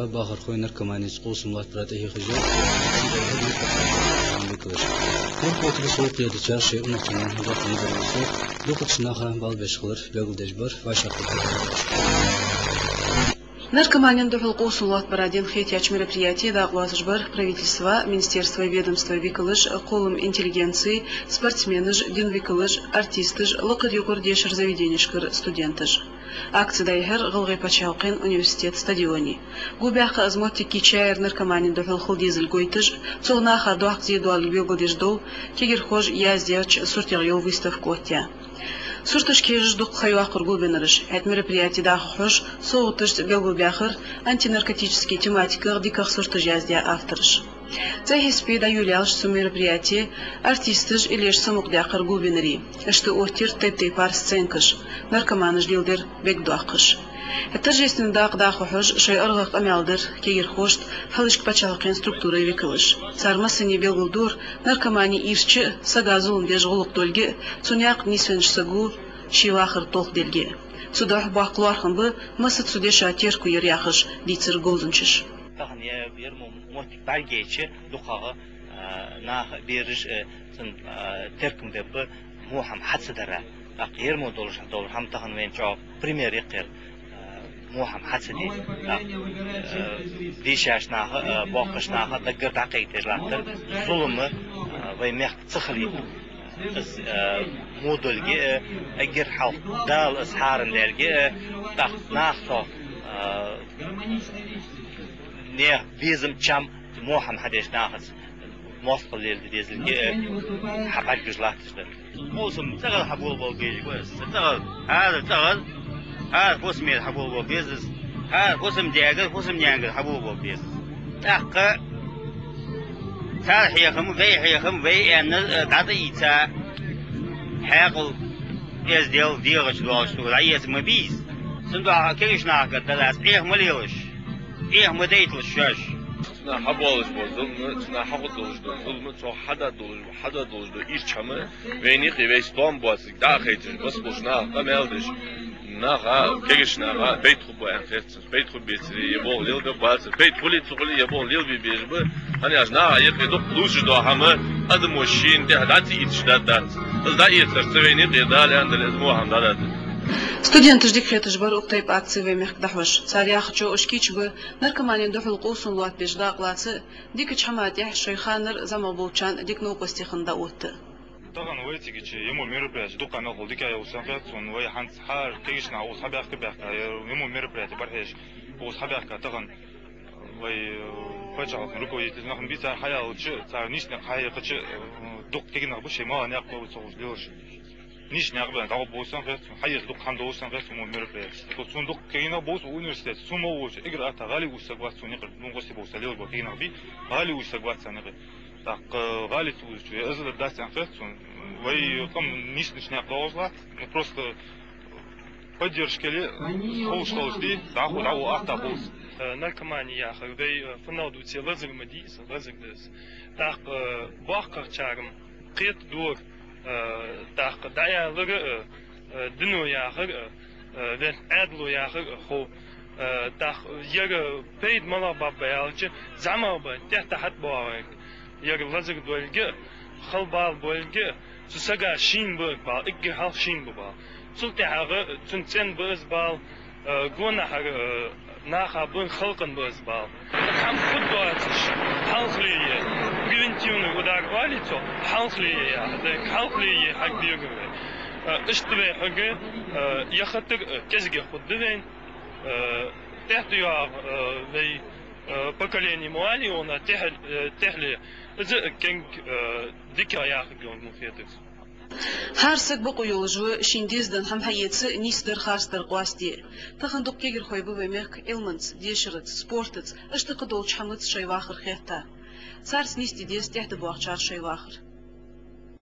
باخر خوينر كمان يسقوس ملاترات هي خجل كم قوت بسوق يدشار شيء نحن نجات نقدر نسوق دوقت ناخا بالبشخلر بيقول دجبر واشاقل Наркоманин дохлку сулат парадин хетяч мероприятий да глазжбар правительства, министерства и ведомства викалыш, колым интеллигенции, спортсменыш, динвикалыш, артистыш, локадюкур дешер заведенишкар студентыш. Акция дайхер гылгай пачалкин университет стадиони. Губяха азмотти кичайр наркоманин дохлхул дизель гойтыш, цогнаха дуахзи дуал билгодеждол, кегер хож яздяч суртягил выставку оття. Суртышки ждук хайвахыр губенерыш. Это мероприятие да хош, соутыш белгубяхыр, антинаркотические тематика, диках суртыш яздя авторыш. Цехиспи да юлялш су мероприятие, артистыш илеш самукдяхыр губенери, что охтир теп-тепар сценкыш, наркоманыш дилдер бекдуахыш. Торжественный да хош, шай аргах амялдыр, кегер хошт, халышк пачалкин структуры викалыш. Цармасыни белгулдур, наркомани ирчы, сагазулын бежгулук дольге, цуняк нисвенш сагу, шивахыр толк делге. Судах бахклуархан бы, масыт судеша терку еряхыш, дицер голдынчыш. Тахне берму мотик баргечи, духага, на бериш, терким дебы, мухам хацидара. Ерму долж хам тахан венчо, пример якер. موهم حسني ديشاش ناها باقش ناها دقر دقيق تجلاتر ظلم ويميخ تخلي مودلجي اجر حال دال اسحارن دالجي تاخ ناخو نه بيزم چم موهم حدش ناخس موصل ليل ديزلجي حباج جلاتر موسم تغل حبول بوجي كويس تغل هذا هذا قسم حبوب بيزنس هذا قسم جاجر قسم نيانجر حبوب بيزنس تاق تاريخ هم في أن تعطيتا حقل يزدل ديرش لوش رئيس مبيز سندوا كيش ناقة تلاس مليلش مديتلش شاش حبولش بوزل تنا حقولش ظلم تو حدا دولش دو إيرشامه ويني خيوستون بواسك داخيتش بس بوشنا قمالدش ناها كيش ناها بيت خبوا أنفسهم بيت خبيتري يبون ليل بباز بيت خلي تقولي يبون ليل بيجب أنا أجناها يقدر لوش دو همه هذا ماشين ده داتي يتشدد ده يترسويني قدال عند الأسبوع هم دارد Студенты ждикхетыш бар уктайп акции вемех дахваш. Царях чо ушкич бы наркоманин дохл кусын луат бежда клацы дикич хаматях шойханыр замалбулчан дикну постихында отты. طبعا ويتيجي يمو ميربريج دوكا نقول ديكا يوسفات سون وي حنت حار كيشنا او صباح كباك يمو ميربريج برهش او صباح طبعا وي فجاه ركو يتنخم بيتا حياه وتش صار نيش حياه قتش دوك تيجي بشي ما ناقو وصوص ليش نيش ناقو داو بوسان فات حياه دوك حمد وسان فات مو ميربريج تو دوك كاينا بوس يونيفرسيتي سومو وش اقرا تا غالي وسغوات سونيقر نغوسي بوساليو بكاينا بي غالي وسغوات سانيقر так غالي توجه ازل داس انفекцию وي там нишня клауза просто поддержки ли холшолсти дау автобус наркомания хавей фаналду те лазермади лазердес так бахкарчарм кет дур так дая лыгы дину яхыр вен адлу яхыр хо так яга пейд мала бабаялчы замаба тахт баак яга лазер дуэлге خلبال بولجة سسجا شين بال إجي حال شين بال سلطة حاجة تنتين بس بال جونا حاجة ناخا بن خلقن بس بال هم خدواتش حالخلية جرينتيون ودار واليتو حالخلية هذا حالخلية حق بيجري اشتري حاجة يخطر كذا خدين تحت يا في поколение муали он техли إذا كان ديكا ياخذون مفيدس هارسك بقول جو شينديز دن هم حياتس نيستر خارستر قواستي تخندق كيجر خويبو وميك إلمنتس ديشرت سبورتس اشتقدول شحمت شيء واخر خيتا سارس نيستي ديس تحت بواخشار شيء واخر